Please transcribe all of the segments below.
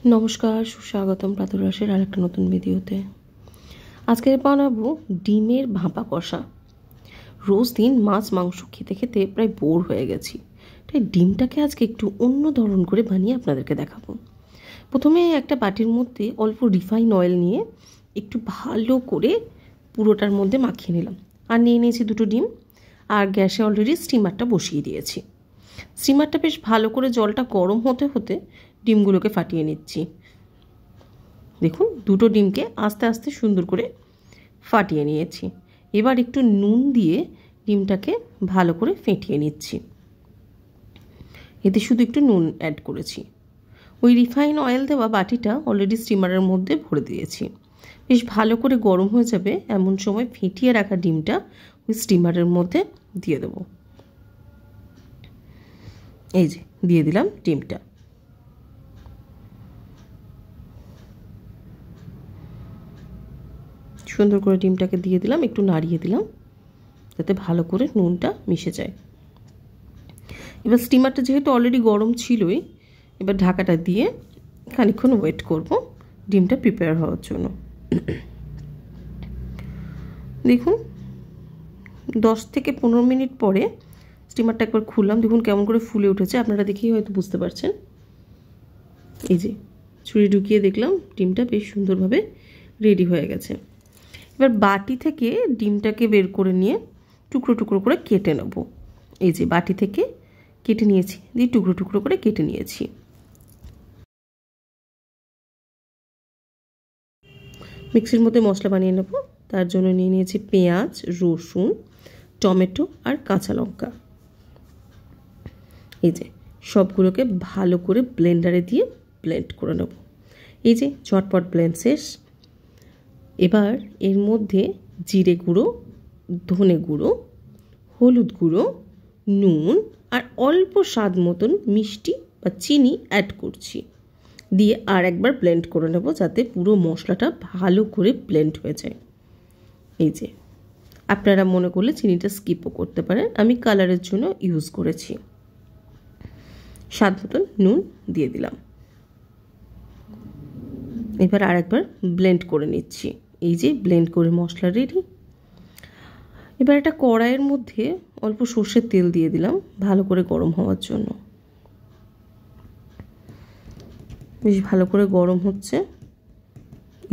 नमस्कार सुस्वागतम प्रातराशेर आरेकटा नतून भिडियोते। आजके बानाबो डिमेर भापा कषा। रोज दिन माछ मांस खेते खेते प्राय बोर हये गेছি, তাই ডিমটাকে আজকে একটু অন্য ধরন করে বানিয়ে আপনাদেরকে দেখাবো। প্রথমে একটা বাটির মধ্যে অল্প রিফাইন অয়েল নিয়ে একটু ভালো করে পুরোটার মধ্যে মাখিয়ে নিলাম। আর নিয়ে নিয়েছি দুটো ডিম, আর গ্যাসে অলরেডি স্টিমারটা বসিয়ে দিয়েছি। স্টিমারটা বেশ ভালো করে জলটা গরম হতে হতে ডিমগুলোকে ফাটিয়ে নিচ্ছি। দেখুন দুটো ডিমকে আস্তে আস্তে সুন্দর করে ফাটিয়ে নিয়েছি। এবার একটু নুন দিয়ে ডিমটাকে ভালো করে ফেটিয়ে নিচ্ছি। এতে শুধু একটু নুন অ্যাড করেছি। ওই রিফাইন অয়েল দেওয়া বাটিটা অলরেডি স্টিমারের মধ্যে ভরে দিয়েছি। বেশ ভালো করে গরম হয়ে যাবে এমন সময় ফেটিয়ে রাখা ডিমটা ওই স্টিমারের মধ্যে দিয়ে দেব। এই যে দিয়ে দিলাম ডিমটা। সুন্দর করে ডিমটাকে দিয়ে দিলাম, একটু নাড়িয়ে দিলাম যাতে ভালো করে নুনটা মিশে যায়। এবার স্টিমারটা যেহেতু অলরেডি গরম ছিলই, এবার ঢাকাটা দিয়ে খানিকক্ষণ ওয়েট করব ডিমটা প্রিপেয়ার হওয়ার জন্য। দেখুন 10 থেকে 15 মিনিট পরে স্টিমারটা একবার খুললাম, দেখুন কেমন করে ফুলে উঠেছে। আপনারা দেখেই হয়তো বুঝতে পারছেন। এই যে ছুরি ঢুকিয়ে দেখলাম ডিমটা বেশ সুন্দরভাবে রেডি হয়ে গেছে। এবার বাটি থেকে ডিমটাকে বের করে নিয়ে টুকরো টুকরো করে কেটে নেব। এই যে বাটি থেকে কেটে নিয়েছি, দিয়ে টুকরো টুকরো করে কেটে নিয়েছি। মিক্সির মধ্যে মশলা বানিয়ে নেব। তার জন্য নিয়ে নিয়েছি পেঁয়াজ, রসুন, টমেটো আর কাঁচা লঙ্কা। এই যে সবগুলোকে ভালো করে ব্লেন্ডারে দিয়ে ব্লেন্ড করে নেব। এই যে ঝটপট ব্লেন্ড শেষ। এবার এর মধ্যে জিরে গুঁড়ো, ধনে গুঁড়ো, হলুদ গুঁড়ো, নুন আর অল্প স্বাদ মতন মিষ্টি বা চিনি অ্যাড করছি। দিয়ে আর একবার ব্লেন্ড করে নেব যাতে পুরো মশলাটা ভালো করে ব্লেন্ড হয়ে যায়। এই যে আপনারা মনে করলে চিনিটা স্কিপও করতে পারেন, আমি কালারের জন্য ইউজ করেছি। স্বাদ মতন নুন দিয়ে দিলাম। এবার আর একবার ব্লেন্ড করে নিচ্ছি। এই যে ব্লেন্ড করে মশলা রেডি। এবার একটা কড়াইয়ের মধ্যে অল্প সর্ষের তেল দিয়ে দিলাম ভালো করে গরম হওয়ার জন্য। বেশ ভালো করে গরম হচ্ছে।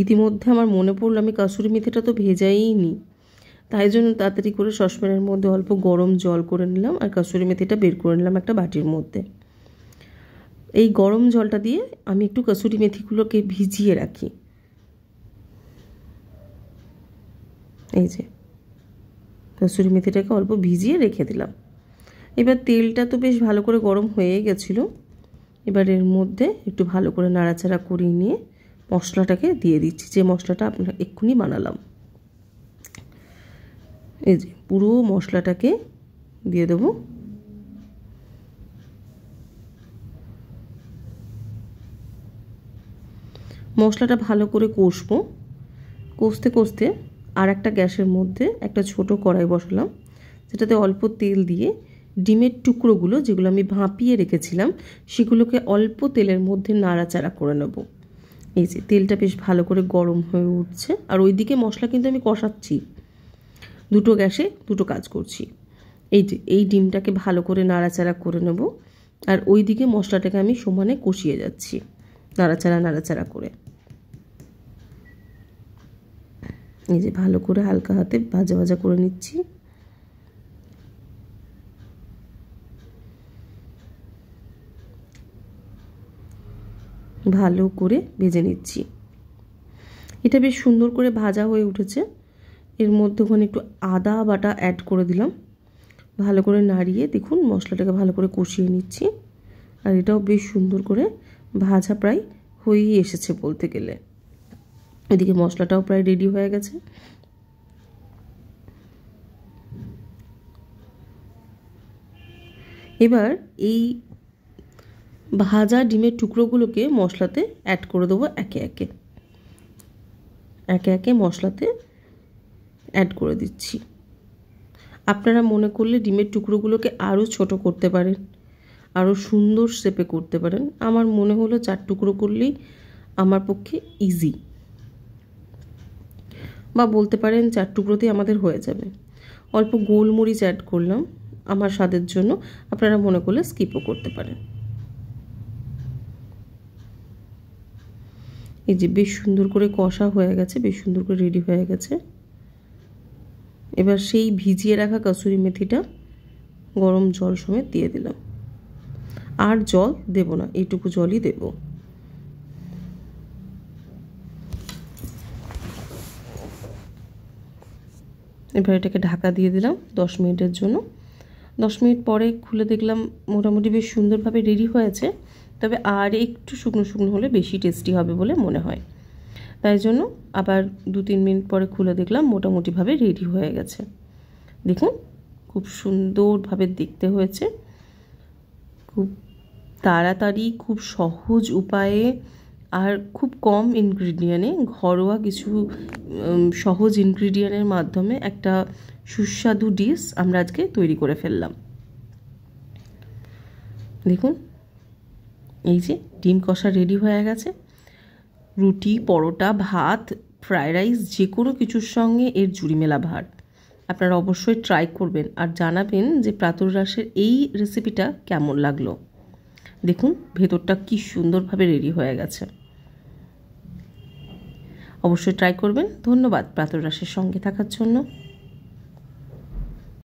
ইতিমধ্যে আমার মনে পড়লো আমি কাসুরি মেথিটা তো ভেজাই নি, তাই জন্য তাড়াতাড়ি করে সসপ্যানের মধ্যে অল্প গরম জল করে নিলাম আর কাসুরি মেথিটা বের করে নিলাম একটা বাটির মধ্যে। এই গরম জলটা দিয়ে আমি একটু কাসুরি মেথিগুলোকে ভিজিয়ে রাখি। এই যে কাসুরি মেথিটাকে অল্প ভিজিয়ে রেখে দিলাম। এবার তেলটা তো বেশ ভালো করে গরম হয়ে গেছিলো। এবার এর মধ্যে একটু ভালো করে নাড়াচাড়া করিয়ে নিয়ে মশলাটাকে দিয়ে দিচ্ছি, যে মশলাটা আপনারা এক্ষুনি বানালাম। এই যে পুরো মশলাটাকে দিয়ে দেব। মশলাটা ভালো করে কষবো। কষতে কষতে আর একটা গ্যাসের মধ্যে একটা ছোট কড়াই বসালাম, যেটাতে অল্প তেল দিয়ে ডিমের টুকরোগুলো যেগুলো আমি ভাপিয়ে রেখেছিলাম সেগুলোকে অল্প তেলের মধ্যে নাড়াচাড়া করে নেব। এই যে তেলটা বেশ ভালো করে গরম হয়ে উঠছে, আর ওইদিকে মশলা কিন্তু আমি কষাচ্ছি। দুটো গ্যাসে দুটো কাজ করছি। এই যে এই ডিমটাকে ভালো করে নাড়াচাড়া করে নেব, আর ওইদিকে মশলাটাকে আমি সমানে কষিয়ে যাচ্ছি নাড়াচাড়া নাড়াচাড়া করে। এই যে ভালো করে হালকা হাতে ভাজা ভাজা করে নিচ্ছি। ভালো করে ভেজে নিচ্ছি। এটা বেশ সুন্দর করে ভাজা হয়ে উঠেছে। এর মধ্যে ওখানে একটু আদা বাটা অ্যাড করে দিলাম। ভালো করে নাড়িয়ে দেখুন মশলাটাকে ভালো করে কষিয়ে নিচ্ছি। আর এটাও বেশ সুন্দর করে ভাজা প্রায় হয়েই এসেছে বলতে গেলে। এদিকে মশলাটাও প্রায় রেডি হয়ে গেছে। এবার এই ভাজা ডিমের টুকরোগুলোকে মশলাতে অ্যাড করে দেবো একে একে। একে একে মশলাতে অ্যাড করে দিচ্ছি। আপনারা মনে করলে ডিমের টুকরোগুলোকে আরও ছোট করতে পারেন, আরও সুন্দর শেপে করতে পারেন। আমার মনে হলো 4 টুকরো করলেই আমার পক্ষে ইজি, বা বলতে পারেন 4 টুকরোতেই আমাদের হয়ে যাবে। অল্প গোলমরিচ অ্যাড করলাম আমার স্বাদের জন্য, আপনারা মনে করলে স্কিপও করতে পারেন। এই যে বেশ সুন্দর করে কষা হয়ে গেছে, বেশ সুন্দর করে রেডি হয়ে গেছে। এবার সেই ভিজিয়ে রাখা কসুরি মেথিটা গরম জল সমেত দিয়ে দিলাম। আর জল দেব না, এইটুকু জলই দেব। এবার এটাকে ঢাকা দিয়ে দিলাম 10 মিনিটের জন্য। 10 মিনিট পরে খুলে দেখলাম মোটামুটি বেশ সুন্দরভাবে রেডি হয়েছে, তবে আর একটু শুকনো শুকনো হলে বেশি টেস্টি হবে বলে মনে হয়। তাই জন্য আবার 2-3 মিনিট পরে খুলে দেখলাম মোটামুটিভাবে রেডি হয়ে গেছে। দেখুন খুব সুন্দরভাবে দেখতে হয়েছে, খুব তাড়াতাড়ি, খুব সহজ উপায়ে আর খুব কম ইনগ্রিডিয়েন্টে, ঘরোয়া কিছু সহজ ইনগ্রিডিয়েন্টের মাধ্যমে একটা সুস্বাদু ডিশ আমরা আজকে তৈরি করে ফেললাম। দেখুন এই যে ডিম কষা রেডি হয়ে গেছে। রুটি, পরোটা, ভাত, ফ্রাইড রাইস যে কোনো কিছুর সঙ্গে এর জুড়ি মেলা ভার। আপনারা অবশ্যই ট্রাই করবেন আর জানাবেন যে প্রাতরাশের এই রেসিপিটা কেমন লাগলো। দেখুন ভেতরটা কি সুন্দরভাবে রেডি হয়ে গেছে। অবশ্যই ট্রাই করবেন। ধন্যবাদ প্রাতরাশের সঙ্গে থাকার জন্য।